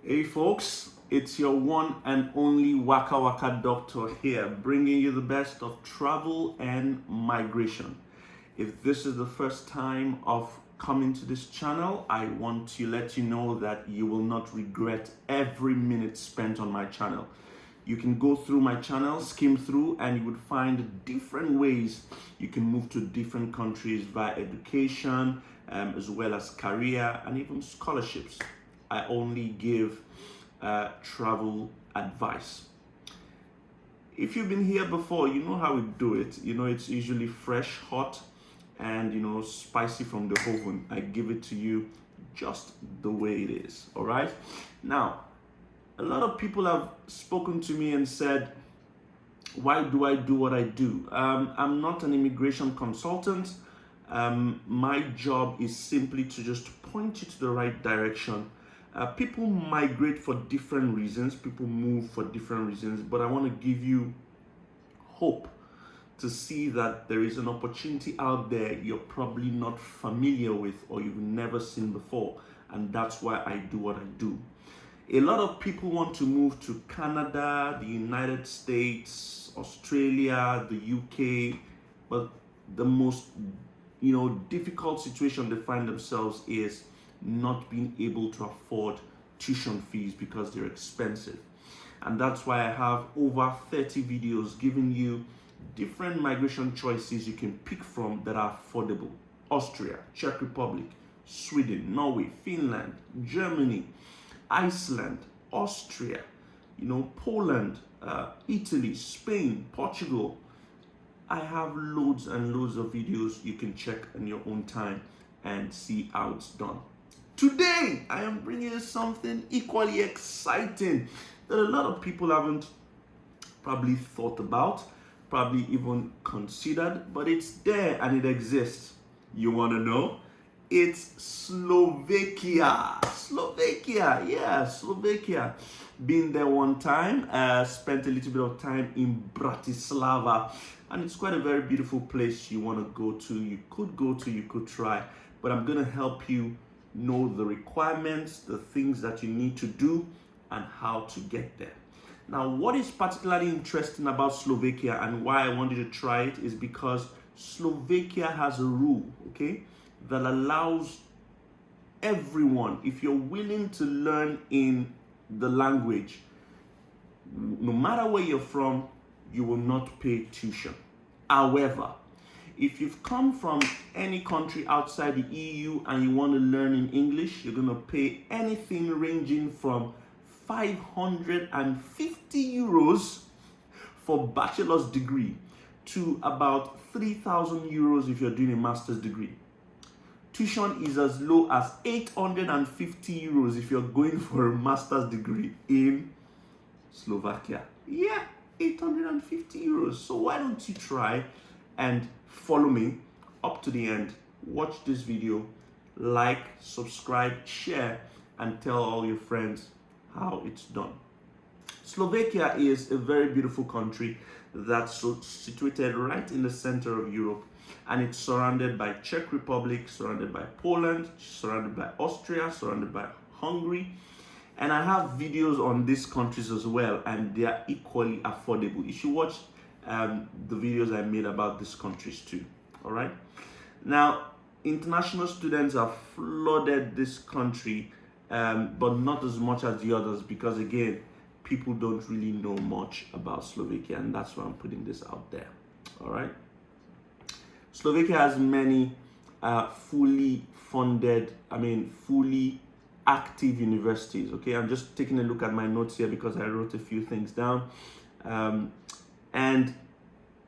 Hey folks, it's your one and only Waka Waka Doctor here, bringing you the best of travel and migration. If this is the first time of coming to this channel, I want to let you know that you will not regret every minute spent on my channel. You can go through my channel, skim through, and you would find different ways you can move to different countries via education, as well as career and even scholarships. I only give travel advice. If you've been here before, you know how we do it. You know it's usually fresh, hot, and spicy from the oven. I give it to you just the way it is. All right. Now, a lot of people have spoken to me and said, "Why do I do what I do?" I'm not an immigration consultant. My job is simply to just point you to the right direction. People migrate for different reasons, people move for different reasons, but I want to give you hope to see that there is an opportunity out there you're probably not familiar with or you've never seen before, and that's why I do what I do. A lot of people want to move to Canada, the United States, Australia, the UK, but the most difficult situation they find themselves is not being able to afford tuition fees because they're expensive. And that's why I have over 30 videos giving you different migration choices you can pick from that are affordable. Austria, Czech Republic, Sweden, Norway, Finland, Germany, Iceland, Austria, Poland, Italy, Spain, Portugal. I have loads and loads of videos you can check in your own time and see how it's done. Today, I am bringing you something equally exciting that a lot of people haven't probably thought about, probably even considered, but it's there and it exists. You want to know? It's Slovakia. Slovakia. Been there one time, spent a little bit of time in Bratislava, and it's quite a very beautiful place you want to go to. You could try, but I'm going to help you know the requirements, the things that you need to do, and how to get there. Now, what is particularly interesting about Slovakia and why I want you to try it is because Slovakia has a rule, okay, that allows everyone, if you're willing to learn in the language, no matter where you're from, you will not pay tuition. However, if you've come from any country outside the EU and you want to learn in English, you're going to pay anything ranging from 550 euros for bachelor's degree to about 3,000 euros if you're doing a master's degree. Tuition is as low as 850 euros if you're going for a master's degree in Slovakia. Yeah, 850 euros. So why don't you try and follow me up to the end. Watch this video, like, subscribe, share, and tell all your friends how it's done. Slovakia is a very beautiful country that's situated right in the center of Europe, and it's surrounded by Czech Republic, surrounded by Poland, surrounded by Austria, surrounded by Hungary. And I have videos on these countries as well, and they are equally affordable. You should watch the videos I made about these countries too. All right. Now, international students have flooded this country, but not as much as the others because, again, people don't really know much about Slovakia, and that's why I'm putting this out there. All right. Slovakia has many fully active universities. Okay, I'm just taking a look at my notes here because I wrote a few things down. And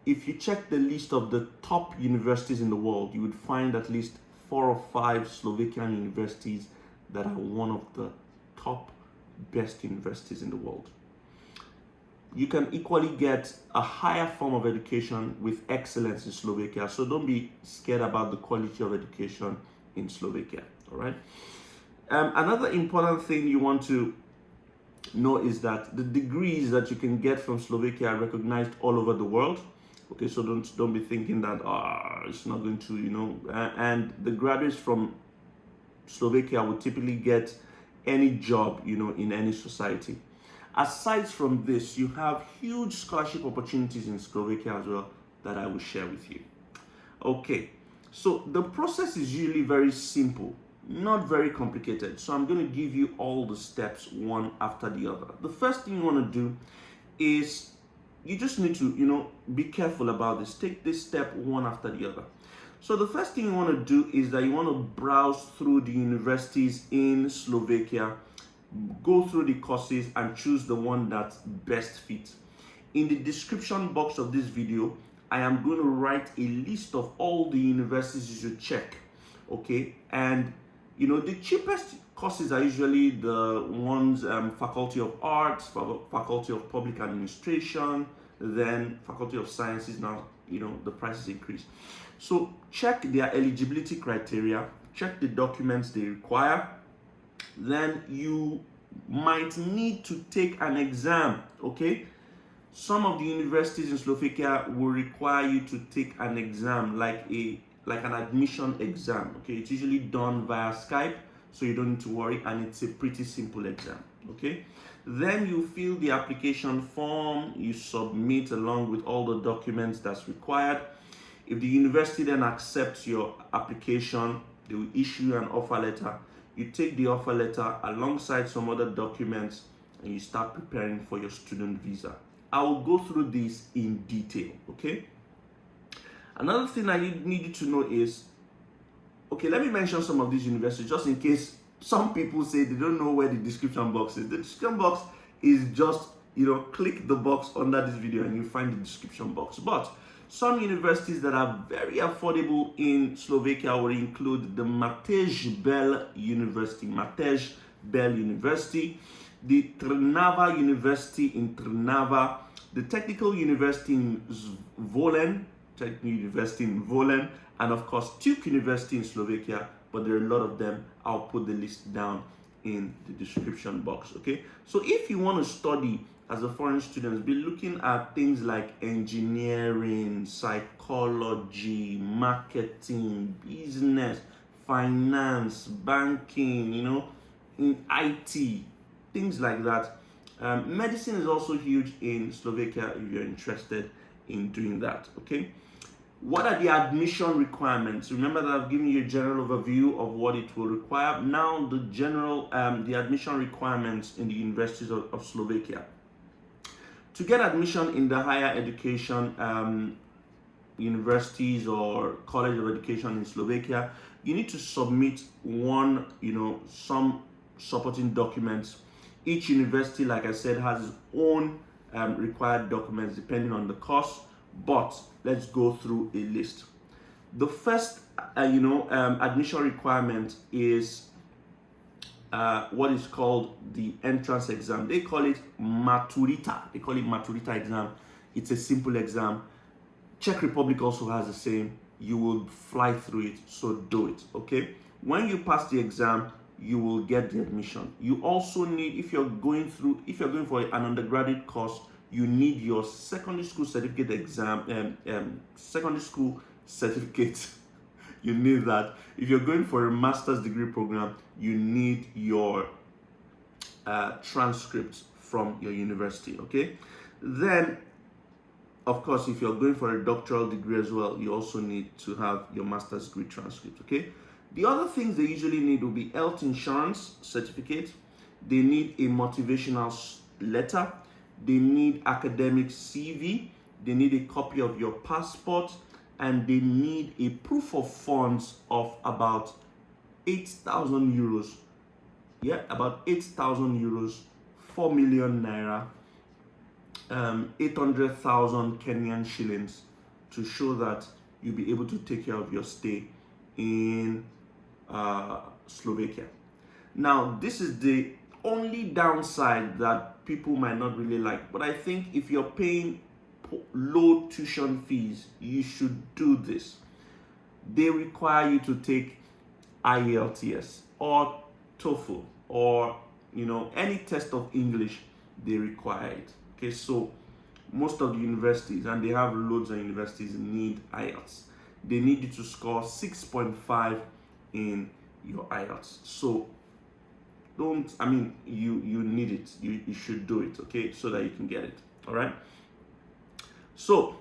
if you check the list of the top universities in the world, you would find at least 4 or 5 Slovakian universities that are one of the top best universities in the world. You can equally get a higher form of education with excellence in Slovakia. So don't be scared about the quality of education in Slovakia. All right. Another important thing you want to know is that the degrees that you can get from Slovakia are recognized all over the world. Okay, so don't be thinking that it's not going to, and the graduates from Slovakia would typically get any job, in any society. Aside from this, you have huge scholarship opportunities in Slovakia as well that I will share with you. Okay, so the process is usually very simple, not very complicated. So I'm going to give you all the steps one after the other. The first thing you want to do is you just need to, be careful about this. Take this step one after the other. So the first thing you want to do is that you want to browse through the universities in Slovakia, go through the courses and choose the one that best fits. In the description box of this video, I am going to write a list of all the universities you should check, okay? And the cheapest courses are usually the ones, Faculty of Arts, Faculty of Public Administration, then Faculty of Sciences. Now, the prices increase. So check their eligibility criteria, check the documents they require. Then you might need to take an exam, okay? Some of the universities in Slovakia will require you to take an exam, like an admission exam, okay? It's usually done via Skype, so you don't need to worry, and it's a pretty simple exam, okay? Then you fill the application form, you submit along with all the documents that's required. If the university then accepts your application, they will issue an offer letter. You take the offer letter alongside some other documents and you start preparing for your student visa. I will go through this in detail, okay? Another thing I need you to know is, okay, let me mention some of these universities just in case some people say they don't know where the description box is. The description box is just, click the box under this video and you find the description box. But some universities that are very affordable in Slovakia will include the Matej Bel University, the Trnava University in Trnava, the Technical University in Zvolen, and of course Duke University in Slovakia, but there are a lot of them. I'll put the list down in the description box, okay? So if you want to study as a foreign student, be looking at things like engineering, psychology, marketing, business, finance, banking, in IT, things like that. Medicine is also huge in Slovakia if you're interested in doing that, okay? What are the admission requirements? Remember that I've given you a general overview of what it will require. Now the admission requirements in the universities of Slovakia. To get admission in the higher education universities or college of education in Slovakia, you need to submit some supporting documents. Each university, like I said, has its own required documents depending on the course, but let's go through a list. The first, admission requirement is what is called the entrance exam. They call it Maturita. They call it Maturita exam. It's a simple exam. Czech Republic also has the same. You will fly through it, so do it, okay? When you pass the exam, you will get the admission. You also need, if you're going for an undergraduate course, you need your secondary school certificate exam, secondary school certificate. You need that. If you're going for a master's degree program, you need your transcript from your university, okay? Then, of course, if you're going for a doctoral degree as well, you also need to have your master's degree transcript, okay? The other things they usually need will be health insurance certificate. They need a motivational letter. They need academic CV. They need a copy of your passport. And they need a proof of funds of about 8,000 euros. Yeah, about 8,000 euros, 4 million naira, 800,000 Kenyan shillings to show that you'll be able to take care of your stay in Slovakia. Now, this is the only downside that people might not really like, but I think if you're paying low tuition fees, you should do this. They require you to take IELTS or TOEFL or any test of English. They require it. Okay, so most of the universities, and they have loads of universities, need IELTS. They need you to score 6.5 in your IELTS. So don't, I mean, you need it. You should do it, okay, so that you can get it. All right. So,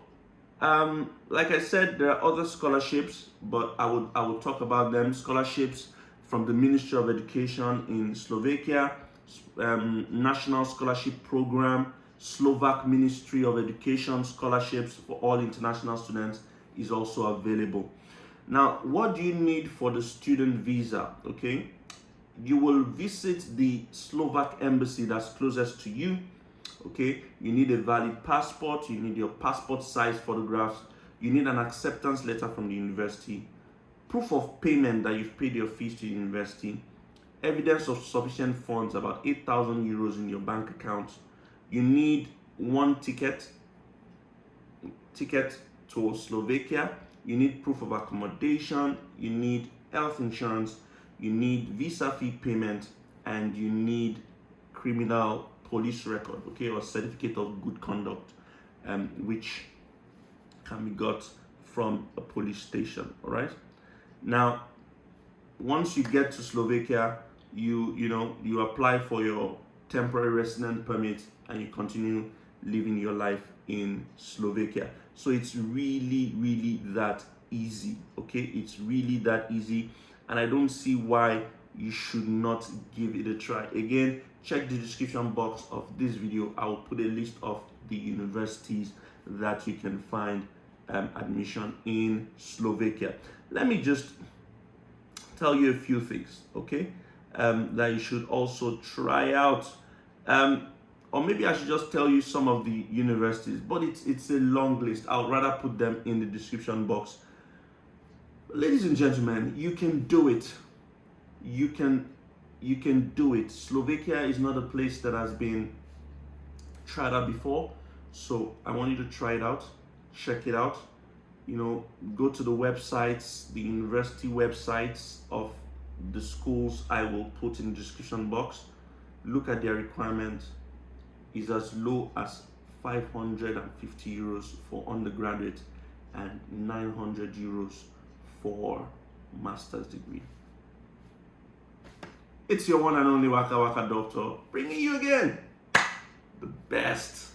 like I said, there are other scholarships, but I will talk about them. Scholarships from the Ministry of Education in Slovakia, National Scholarship Program, Slovak Ministry of Education scholarships for all international students is also available. Now, what do you need for the student visa? Okay, you will visit the Slovak embassy that's closest to you. Okay, you need a valid passport, you need your passport size photographs, you need an acceptance letter from the university, proof of payment that you've paid your fees to the university, evidence of sufficient funds, about 8,000 euros in your bank account. You need one ticket to Slovakia, you need proof of accommodation, you need health insurance, you need visa fee payment, and you need criminal police record, okay, or certificate of good conduct, which can be got from a police station. All right. Now, once you get to Slovakia, you apply for your temporary resident permit and you continue living your life in Slovakia. So it's really that easy. Okay, it's really that easy, and I don't see why you should not give it a try. Again, check the description box of this video. I will put a list of the universities that you can find admission in Slovakia. Let me just tell you a few things, okay, that you should also try out. Or maybe I should just tell you some of the universities, but it's a long list. I'll rather put them in the description box. Ladies and gentlemen, you can do it. You can do it. Slovakia is not a place that has been tried out before, so I want you to try it out, check it out. Go to the websites, the university websites of the schools I will put in the description box. Look at their requirements. It's as low as 550 euros for undergraduate and 900 euros for master's degree. It's your one and only Waka Waka Doctor, bringing you again the best